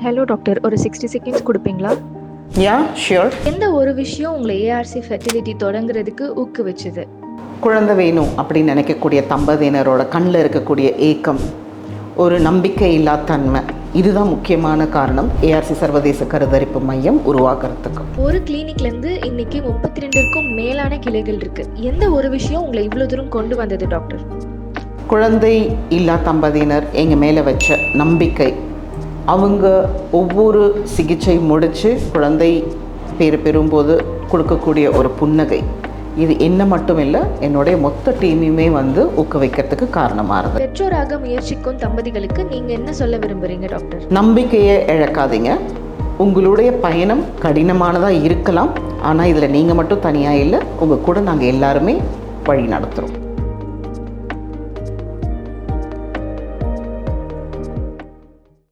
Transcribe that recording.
Hello doctor, ஒரு 60 seconds கொடுப்பீங்களா? Yeah sure. எந்த ஒரு விஷயம் உங்களை ஏஆர்சி ஃபெர்டிலிட்டி தொடங்குறதுக்கு ஊக்குவிச்சுது? குழந்தை வேணும் அப்படின்னு நினைக்கக்கூடிய தம்பதியினரோட கண்ணில் இருக்கக்கூடிய ஏக்கம், ஒரு நம்பிக்கை இல்லா தன்மை, இதுதான் முக்கியமான காரணம் ஏஆர்சி சர்வதேச கருத்தரிப்பு மையம் உருவாக்குறதுக்கு. ஒரு கிளினிக்லேருந்து இன்னைக்கு 32க்கும் மேலான கிளைகள் இருக்கு. எந்த ஒரு விஷயம் உங்களை இவ்வளோ தூரம் கொண்டு வந்தது டாக்டர்? குழந்தை இல்லா தம்பதியினர் எங்கள் மேலே வச்ச நம்பிக்கை, அவங்க ஒவ்வொரு சிகிச்சை முடித்து குழந்தை பேர் பெறும்போது கொடுக்கக்கூடிய ஒரு புன்னகை, இது என்ன மட்டும் இல்லை, என்னுடைய மொத்த டீமையுமே ஊக்குவிக்கிறதுக்கு காரணமாக இருந்தது. பெற்றோராக முயற்சிக்கும் தம்பதிகளுக்கு நீங்கள் என்ன சொல்ல விரும்புகிறீங்க டாக்டர்? நம்பிக்கையை இழக்காதீங்க. உங்களுடைய பயணம் கடினமானதாக இருக்கலாம், ஆனால் இதில் நீங்கள் மட்டும் தனியாக இல்லை, உங்கள் கூட நாங்கள் எல்லாருமே வழி நடத்துகிறோம்.